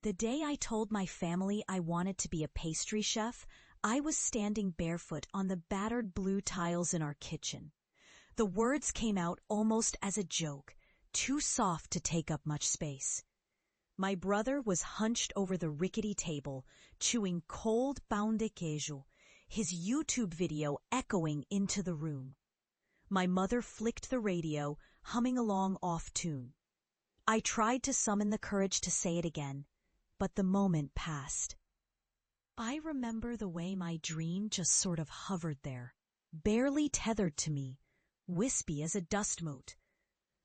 The day I told my family I wanted to be a pastry chef, I was standing barefoot on the battered blue tiles in our kitchen. The words came out almost as a joke, too soft to take up much space. My brother was hunched over the rickety table, chewing cold pão de queijo, his YouTube video echoing into the room. My mother flicked the radio, humming along off tune. I tried to summon the courage to say it again, but the moment passed. I remember the way my dream just sort of hovered there, barely tethered to me, wispy as a dust mote.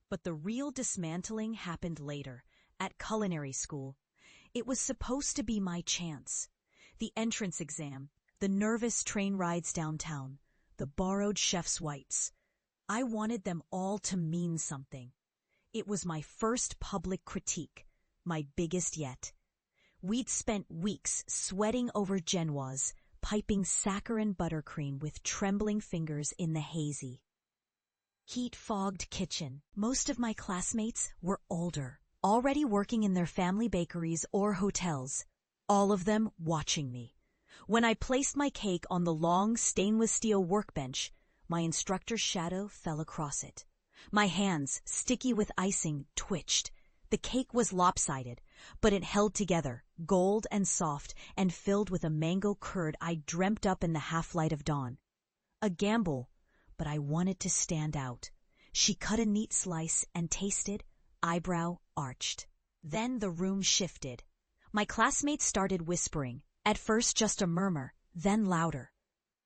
But the real dismantling happened later, at culinary school. It was supposed to be my chance. The entrance exam, the nervous train rides downtown, the borrowed chef's whites. I wanted them all to mean something. It was my first public critique, my biggest yet. We'd spent weeks sweating over genoise, piping saccharine buttercream with trembling fingers in the hazy, heat-fogged kitchen. Most of my classmates were older, already working in their family bakeries or hotels, all of them watching me. When I placed my cake on the long stainless steel workbench, my instructor's shadow fell across it. My hands, sticky with icing, twitched. The cake was lopsided, but it held together, gold and soft, and filled with a mango curd I dreamt up in the half-light of dawn. A gamble, but I wanted to stand out. She cut a neat slice and tasted, eyebrow arched. Then the room shifted. My classmates started whispering, at first just a murmur, then louder.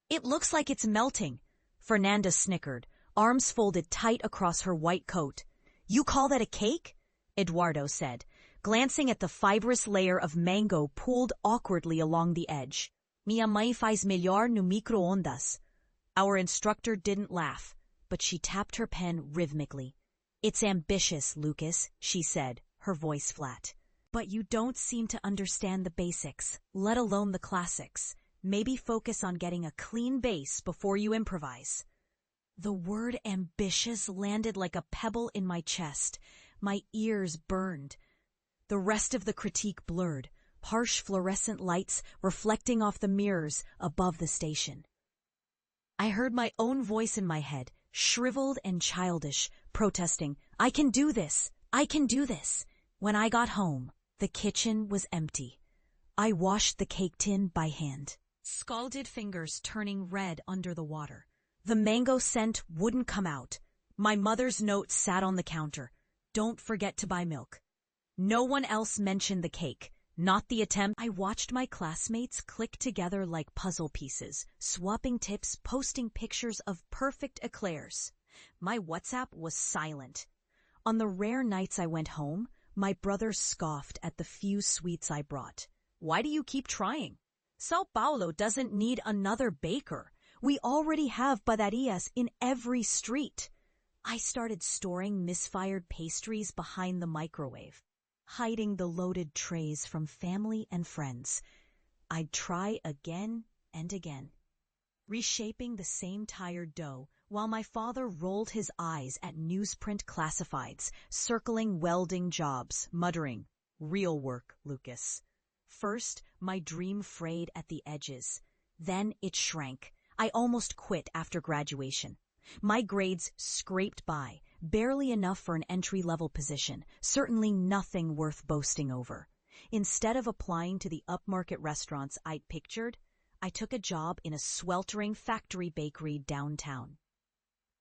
"It looks like it's melting," Fernanda snickered, arms folded tight across her white coat. "You call that a cake?" Eduardo said, glancing at the fibrous layer of mango pulled awkwardly along the edge. "Minha mãe faz melhor no micro-ondas." Our instructor didn't laugh, but she tapped her pen rhythmically. "It's ambitious, Lucas," she said, her voice flat. "But you don't seem to understand the basics, let alone the classics. Maybe focus on getting a clean base before you improvise." The word ambitious landed like a pebble in my chest. My ears burned. The rest of the critique blurred, harsh fluorescent lights reflecting off the mirrors above the station. I heard my own voice in my head, shriveled and childish, protesting, "I can do this! I can do this!" When I got home, the kitchen was empty. I washed the cake tin by hand, scalded fingers turning red under the water. The mango scent wouldn't come out. My mother's note sat on the counter. "Don't forget to buy milk." No one else mentioned the cake, not the attempt. I watched my classmates click together like puzzle pieces, swapping tips, posting pictures of perfect eclairs. My WhatsApp was silent. On the rare nights I went home, my brother scoffed at the few sweets I brought. "Why do you keep trying? Sao Paulo doesn't need another baker. We already have padarias in every street." I started storing misfired pastries behind the microwave, hiding the loaded trays from family and friends. I'd try again and again, reshaping the same tired dough while my father rolled his eyes at newsprint classifieds, circling welding jobs, muttering, "Real work, Lucas." First, my dream frayed at the edges. Then it shrank. I almost quit after graduation. My grades scraped by, barely enough for an entry-level position, certainly nothing worth boasting over. Instead of applying to the upmarket restaurants I'd pictured, I took a job in a sweltering factory bakery downtown.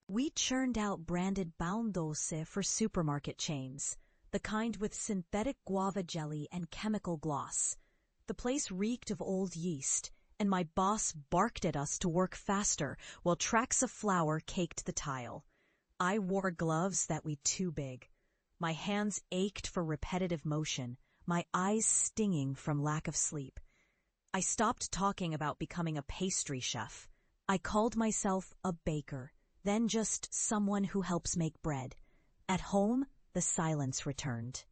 We churned out branded pão doce for supermarket chains, the kind with synthetic guava jelly and chemical gloss. The place reeked of old yeast, and my boss barked at us to work faster while tracks of flour caked the tile. I wore gloves that were too big. My hands ached for repetitive motion, my eyes stinging from lack of sleep. I stopped talking about becoming a pastry chef. I called myself a baker, then just someone who helps make bread. At home, the silence returned.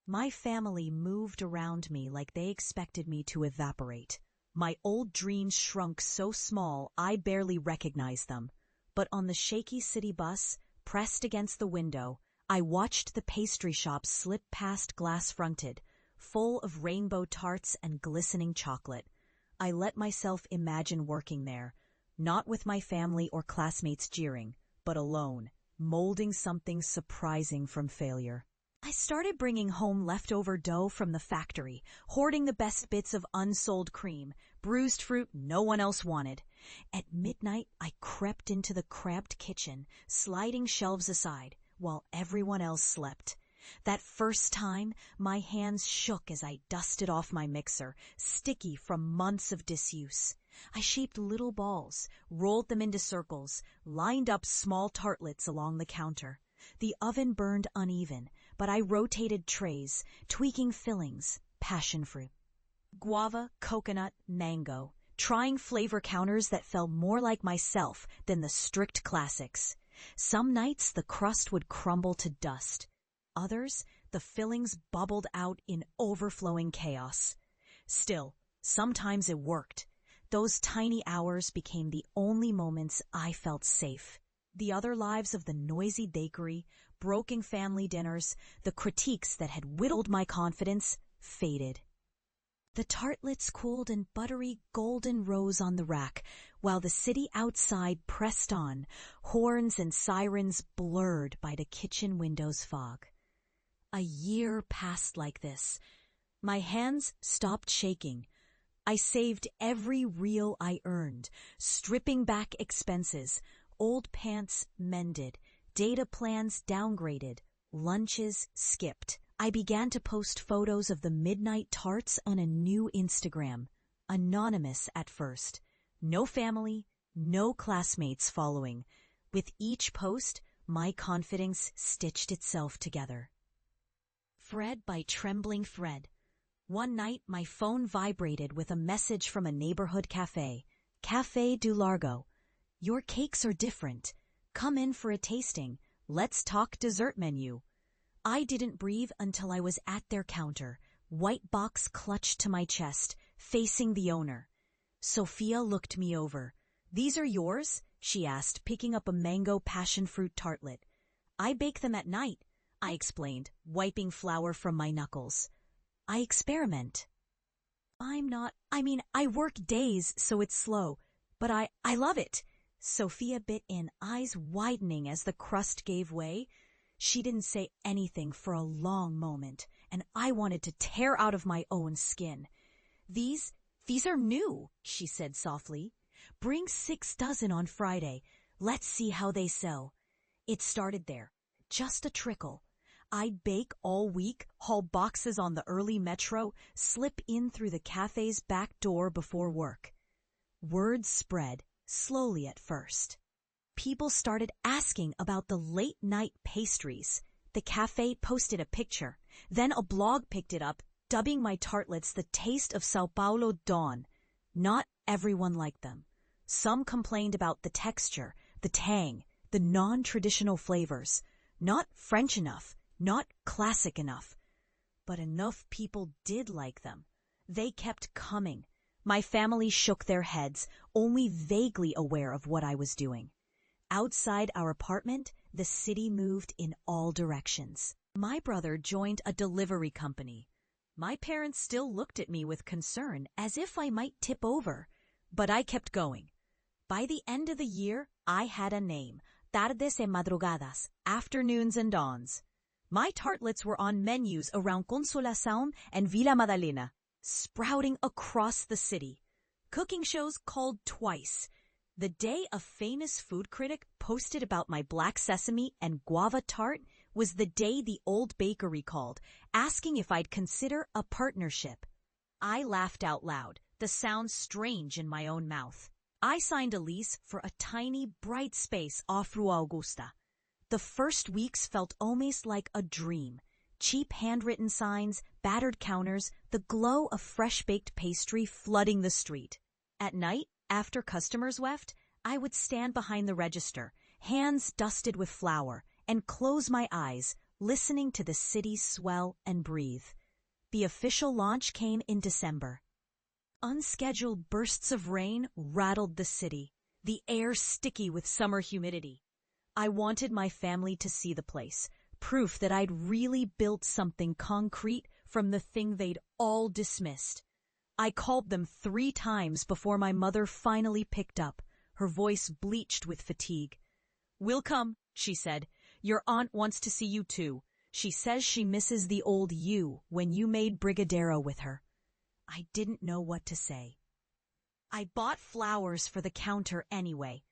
My family moved around me like they expected me to evaporate. My old dreams shrunk so small I barely recognized them. But on the shaky city bus, pressed against the window, I watched the pastry shops slip past glass-fronted, full of rainbow tarts and glistening chocolate. I let myself imagine working there, not with my family or classmates jeering, but alone, molding something surprising from failure. I started bringing home leftover dough from the factory, hoarding the best bits of unsold cream, bruised fruit no one else wanted. At midnight, I crept into the cramped kitchen, sliding shelves aside, while everyone else slept. That first time, my hands shook as I dusted off my mixer, sticky from months of disuse. I shaped little balls, rolled them into circles, lined up small tartlets along the counter. The oven burned uneven, but I rotated trays, tweaking fillings, passion fruit, guava, coconut, mango, trying flavor counters that felt more like myself than the strict classics. Some nights the crust would crumble to dust. Others, the fillings bubbled out in overflowing chaos. Still, sometimes it worked. Those tiny hours became the only moments I felt safe. The other lives of the noisy bakery, broken family dinners, the critiques that had whittled my confidence, faded. The tartlets cooled in buttery golden rose on the rack, while the city outside pressed on, horns and sirens blurred by the kitchen window's fog. A year passed like this. My hands stopped shaking. I saved every real I earned, stripping back expenses, old pants mended, data plans downgraded, lunches skipped. I began to post photos of the midnight tarts on a new Instagram, anonymous at first. No family, no classmates following. With each post, my confidence stitched itself together. Thread by trembling thread. One night, my phone vibrated with a message from a neighborhood café, Café du Largo. Your cakes are different. Come in for a tasting. Let's talk dessert menu. I didn't breathe until I was at their counter, white box clutched to my chest, facing the owner. Sophia looked me over. These are yours? She asked, picking up a mango passion fruit tartlet. I bake them at night, I explained, wiping flour from my knuckles. I experiment. I work days, so it's slow, but I love it. Sophia bit in, eyes widening as the crust gave way. She didn't say anything for a long moment, and I wanted to tear out of my own skin. These are new, she said softly. Bring 6 dozen on Friday. Let's see how they sell. It started there, just a trickle. I'd bake all week, haul boxes on the early metro, slip in through the cafe's back door before work. Word spread, slowly at first. People started asking about the late-night pastries. The cafe posted a picture. Then a blog picked it up, dubbing my tartlets the taste of Sao Paulo dawn. Not everyone liked them. Some complained about the texture, the tang, the non-traditional flavors. Not French enough, not classic enough. But enough people did like them. They kept coming. My family shook their heads, only vaguely aware of what I was doing. Outside our apartment, the city moved in all directions. My brother joined a delivery company. My parents still looked at me with concern, as if I might tip over. But I kept going. By the end of the year, I had a name, Tardes y Madrugadas, afternoons and dawns. My tartlets were on menus around Consolação and Vila Madalena, sprouting across the city. Cooking shows called twice. The day a famous food critic posted about my black sesame and guava tart was the day the old bakery called, asking if I'd consider a partnership. I laughed out loud, the sound strange in my own mouth. I signed a lease for a tiny, bright space off Rua Augusta. The first weeks felt almost like a dream. Cheap handwritten signs, battered counters, the glow of fresh-baked pastry flooding the street. At night, after customers left, I would stand behind the register, hands dusted with flour, and close my eyes, listening to the city swell and breathe. The official launch came in December. Unscheduled bursts of rain rattled the city, the air sticky with summer humidity. I wanted my family to see the place, proof that I'd really built something concrete from the thing they'd all dismissed. I called them 3 times before my mother finally picked up, her voice bleached with fatigue. "We'll come," she said. "Your aunt wants to see you too. She says she misses the old you when you made brigadeiro with her." I didn't know what to say. I bought flowers for the counter anyway,